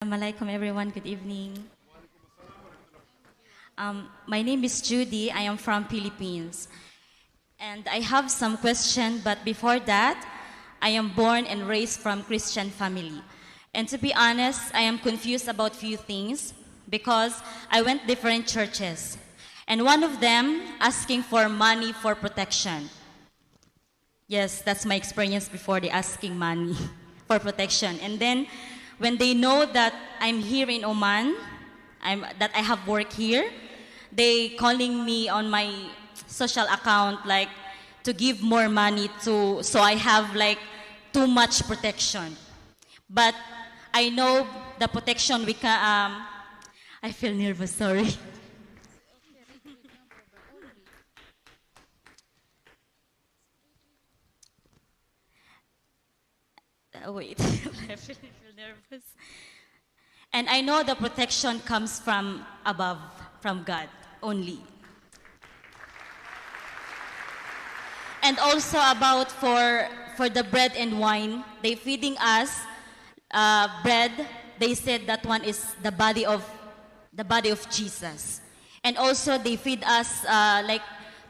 Assalamualaikum everyone, good evening. My name is Judy, I am from Philippines. And I have some question, but before that, I am born and raised from Christian family. And to be honest, I am confused about few things because I went different churches. And one of them asking for money for protection. Yes, that's my experience before they asking money for protection. And then when they know that I'm here in Oman, that I have work here, they calling me on my social account like to give more money so I have like too much protection. But I know the protection we can, I feel nervous, sorry. Wait, I feel nervous. And I know the protection comes from above, from God only. And also about for the bread and wine, they feeding us bread. They said that one is the body of Jesus. And also they feed us like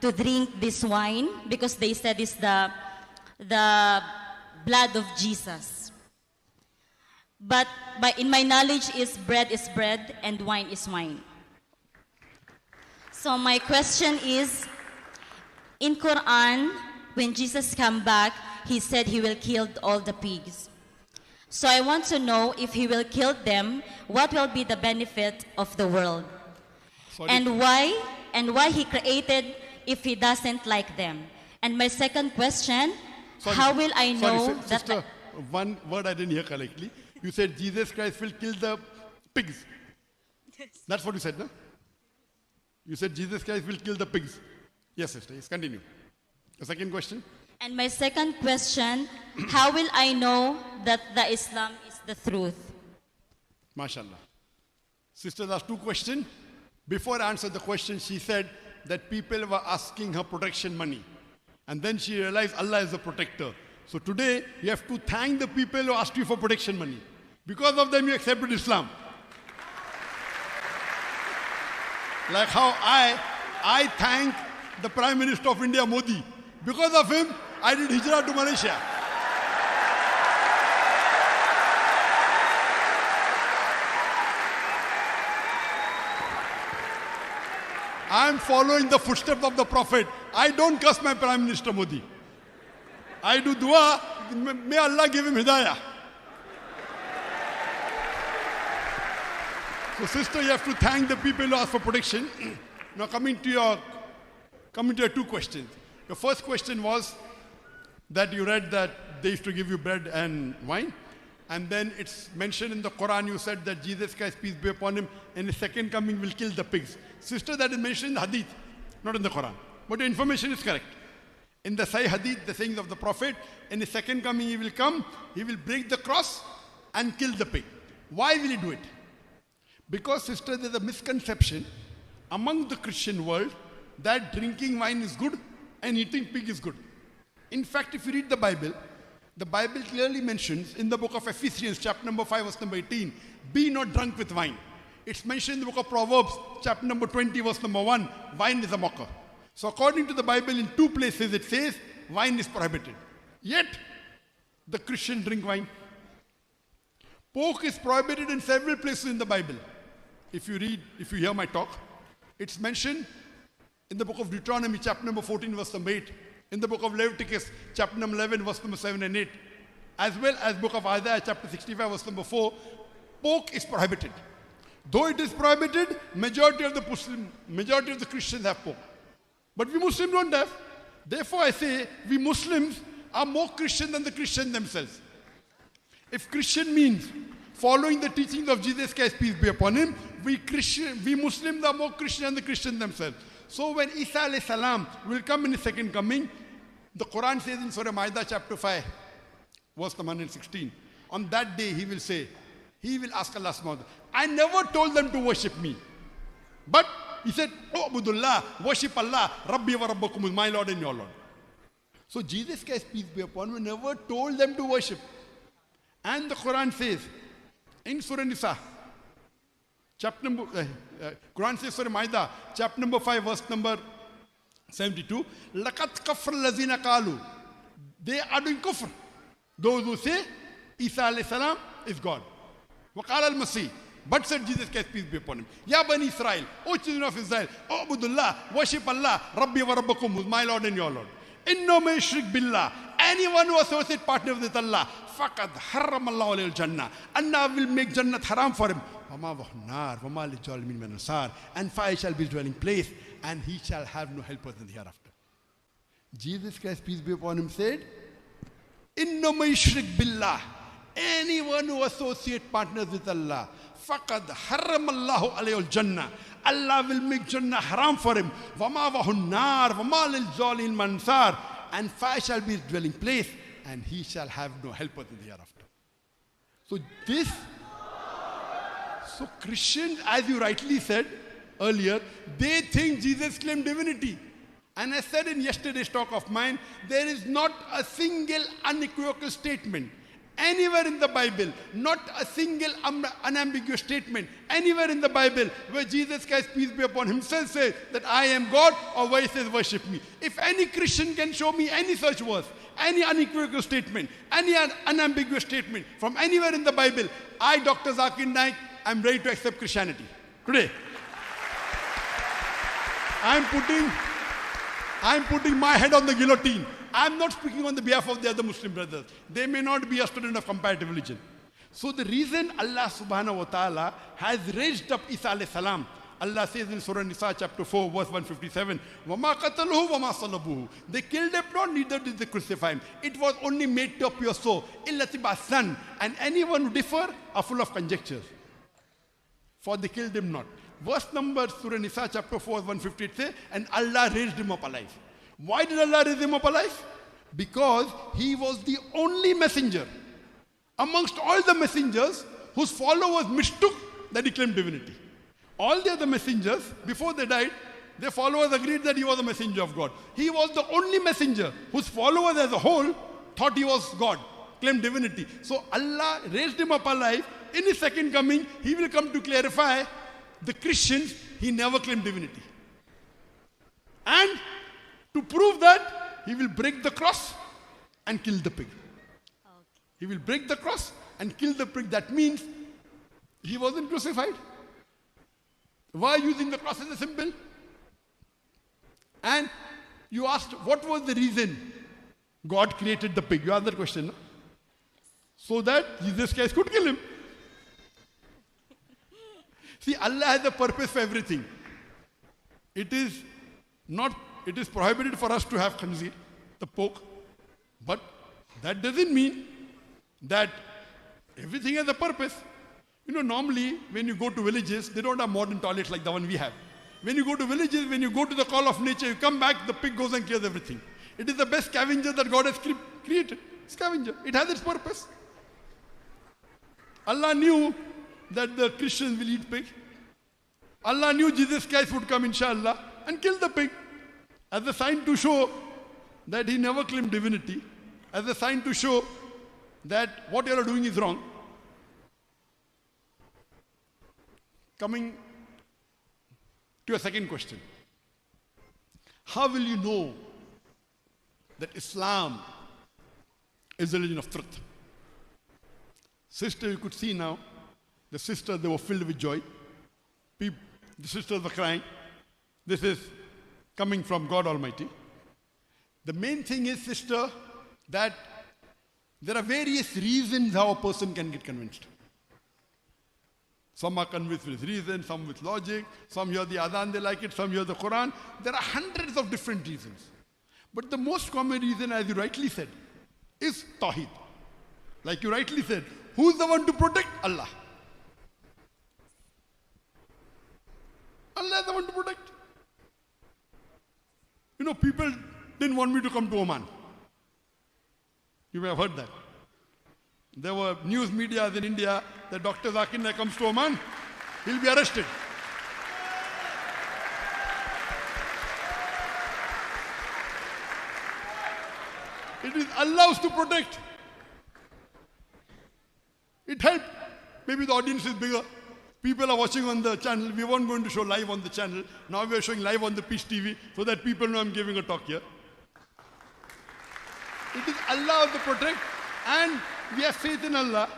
to drink this wine because they said it's the blood of Jesus. But in my knowledge is bread and wine is wine. So my question is, in Quran, when Jesus come back, he said he will kill all the pigs. So I want to know if he will kill them, what will be the benefit of the world? Sorry. And why he created if he doesn't like them? And my second question, how will I know that... Sister, one word I didn't hear correctly. You said Jesus Christ will kill the pigs. Yes. That's what you said, no? You said Jesus Christ will kill the pigs. Yes, sister, yes, continue. The second question? And my second question, how will I know that the Islam is the truth? MashaAllah. Sister asked two questions. Before I answered the question, she said that people were asking her protection money. And then she realized Allah is the protector. So today, you have to thank the people who asked you for protection money. Because of them, you accepted Islam. Like how I thank the Prime Minister of India, Modi. Because of him, I did hijrah to Malaysia. I am following the footsteps of the Prophet. I don't curse my Prime Minister Modi. I do dua, may Allah give him hidayah. So sister, you have to thank the people who ask for protection. Now coming to your two questions. The first question was that you read that they used to give you bread and wine. And then it's mentioned in the Quran, you said that Jesus Christ, peace be upon him, in his second coming will kill the pigs. Sister, that is mentioned in the Hadith, not in the Quran. But the information is correct. In the Sahih Hadith, the sayings of the Prophet, in his second coming he will come, he will break the cross and kill the pig. Why will he do it? Because, sister, there's a misconception among the Christian world that drinking wine is good and eating pig is good. In fact, if you read the Bible clearly mentions in the book of Ephesians, chapter number 5, verse number 18, be not drunk with wine. It's mentioned in the book of Proverbs, chapter number 20, verse number 1, wine is a mocker. So according to the Bible, in two places it says wine is prohibited. Yet, the Christians drink wine. Pork is prohibited in several places in the Bible. If you hear my talk, it's mentioned in the book of Deuteronomy, chapter number 14, verse number 8. In the book of Leviticus, chapter number 11, verse number 7 and 8. As well as book of Isaiah, chapter 65, verse number 4. Pork is prohibited. Though it is prohibited, majority of the Christians have pork. But we Muslims don't have. Therefore I say, we Muslims are more Christian than the Christians themselves. If Christian means following the teachings of Jesus Christ, peace be upon him, we Muslims are more Christian than the Christians themselves. So when Isa alayhi salam will come in his second coming, the Quran says in Surah Ma'idah chapter 5, verse number 116, on that day he will say, he will ask Allah subhanahu wa ta'ala, I never told them to worship me. But he said, oh Abdullah, worship Allah, Rabbi wa Rabbakum, my Lord and your Lord. So Jesus Christ, peace be upon him, never told them to worship. And the Quran says, In Surah Nisa, chapter number, Quran says Surah Maida, chapter number 5, verse number 72, لَقَدْ كَفْرَ الَّذِينَ قَالُوا. They are doing kufr. Those who say Isa alayhi salam is God. وَقَالَ الْمَسِيحِ. But said Jesus Christ, peace be upon him, Ya Bani Israel, O children of Israel, O Abdullah, worship Allah, Rabbi wa Rabbakum, who is my Lord and your Lord. Inno may shrik billah. Anyone who associates partners with Allah, faqad haram Allah alayhi al-jannah. Allah will make Jannat haram for him. وَمَا وَحْنَارِ وَمَا لِلْجَالِمِينَ مِنْ أَنصَارٍ. And fire shall be his dwelling place, and he shall have no helpers in the hereafter. Jesus Christ, peace be upon him, said, Inno may shrik billah. Anyone who associates partners with Allah, faqad haram Allahu alayhi al-jannah. Allah will make Jannah haram for him. وَمَا وَحْنَارِ وَمَا لِلْجَالِمِينَ مِنْ أَنصَارٍ. And fire shall be his dwelling place, and he shall have no helpers in the hereafter. So Christians, as you rightly said earlier, they think Jesus claimed divinity. And I said in yesterday's talk of mine, there is not a single unequivocal statement anywhere in the Bible, not a single unambiguous statement anywhere in the Bible where Jesus Christ, peace be upon himself, says that I am God, or where he says worship me. If any Christian can show me any such verse, any unequivocal statement, any unambiguous statement from anywhere in the Bible, I, Dr. Zakir Naik, I'm ready to accept Christianity. Today, I'm putting my head on the guillotine. I'm not speaking on the behalf of the other Muslim brothers. They may not be a student of comparative religion. So the reason Allah subhanahu wa ta'ala has raised up Isa alayhi salam, Allah says in Surah Nisa chapter 4 verse 157, وَمَا قَتَلُهُ وَمَا صَلَبُهُ. They killed him not, neither did they crucify him. It was only made to appear so. إِلَّا تِبَاسًا. And anyone who differ are full of conjectures. For they killed him not. Verse number Surah Nisa chapter 4 158 say, and Allah raised him up alive. Why did Allah raise him up alive? Because he was the only messenger amongst all the messengers whose followers mistook that he claimed divinity. All the other messengers, before they died, their followers agreed that he was a messenger of God. He was the only messenger whose followers as a whole thought he was God, claimed divinity. So Allah raised him up alive. In his second coming, he will come to clarify the Christians, he never claimed divinity. And to prove that, he will break the cross and kill the pig. Okay. He will break the cross and kill the pig. That means he wasn't crucified. Why using the cross as a symbol? And you asked, what was the reason God created the pig? You asked that question, no? So that Jesus Christ could kill him. See, Allah has a purpose for everything. It is prohibited for us to have khanzir, the pork, but that doesn't mean that everything has a purpose. You know, normally when you go to villages, they don't have modern toilets like the one we have. When you go to villages, when you go to the call of nature, you come back, the pig goes and clears everything. It is the best scavenger that God has created. Scavenger. It has its purpose. Allah knew that the Christians will eat pig. Allah knew Jesus Christ would come, inshallah, and kill the pig as a sign to show that he never claimed divinity, as a sign to show that what you are doing is wrong. Coming to your second question. How will you know that Islam is the religion of truth? Sister, you could see now, the sisters, they were filled with joy. The sisters were crying. This is coming from God Almighty. The main thing is, sister, that there are various reasons how a person can get convinced. Some are convinced with reason, some with logic, some hear the adhan, they like it, some hear the Quran. There are hundreds of different reasons. But the most common reason, as you rightly said, is Tawheed. Like you rightly said, who's the one to protect? Allah. Allah is the one to protect. You know, people didn't want me to come to Oman. You may have heard that. There were news media in India that Dr. Zakir Naik comes to Oman, he'll be arrested. It is Allah who's to protect. It helped Maybe the audience is bigger. People are watching on the channel. We weren't going to show live on the channel. Now we are showing live on the PeaceTV so that people know I'm giving a talk here. It is Allah who protect, and we have faith in Allah,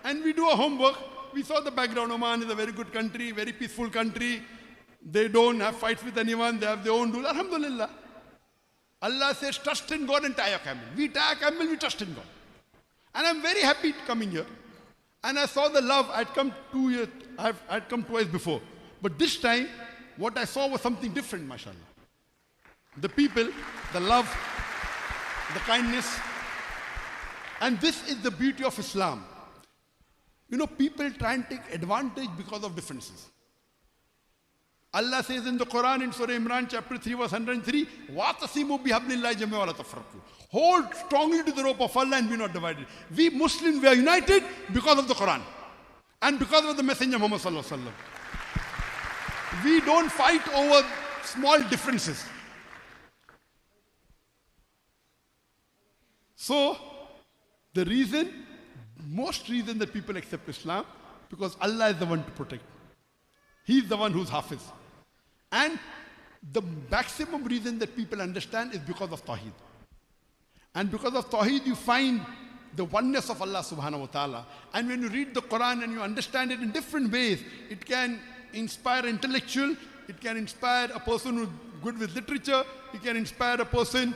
and we do our homework. We saw the background. Oman is a very good country, very peaceful country. They don't have fights with anyone. They have their own rule. Alhamdulillah. Allah says, trust in God and tie a camel. We tie a camel, we trust in God. And I'm very happy coming here. And I saw the love. I'd come 2 years, I'd come twice before. But this time, what I saw was something different, mashallah. The people, the love, the kindness. And this is the beauty of Islam. You know, people try and take advantage because of differences. Allah says in the Quran in Surah Imran chapter 3 verse 103, وَاعْتَصِمُوا بِحَبْلِ اللَّهِ جَمِيعًا وَلَا تَفَرَّقُوا. Hold strongly to the rope of Allah and be not divided. We Muslims, we are united because of the Quran and because of the Messenger Muhammad sallallahu alaihi wasallam. We don't fight over small differences. So, the reason, most reason that people accept Islam, because Allah is the one to protect. He is the one who's Hafiz. And the maximum reason that people understand is because of Tawheed. And because of Tawheed, you find the oneness of Allah subhanahu wa ta'ala. And when you read the Quran and you understand it in different ways, it can inspire intellectual, it can inspire a person who's good with literature, it can inspire a person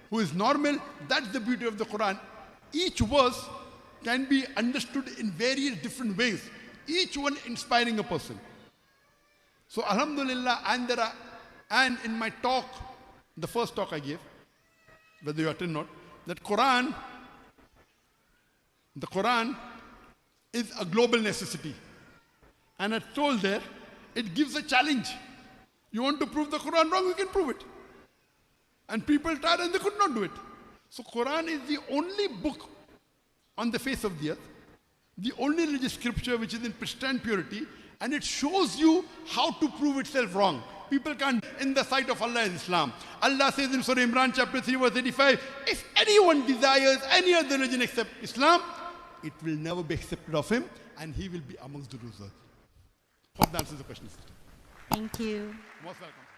who is normal. That's the beauty of the Quran. Each verse can be understood in various different ways, each one inspiring a person. So alhamdulillah, and in my talk, the first talk I gave, whether you attend or not, that the Quran is a global necessity. And I told there, it gives a challenge. You want to prove the Quran wrong, you can prove it. And people tried and they could not do it. So Quran is the only book on the face of the earth, the only religious scripture which is in pristine purity, and it shows you how to prove itself wrong. People can't, in the sight of Allah is Islam. Allah says in Surah Imran chapter 3 verse 85, if anyone desires any other religion except Islam, it will never be accepted of him and he will be amongst the losers. Hope that answers the question, sister. Thank you. Most welcome.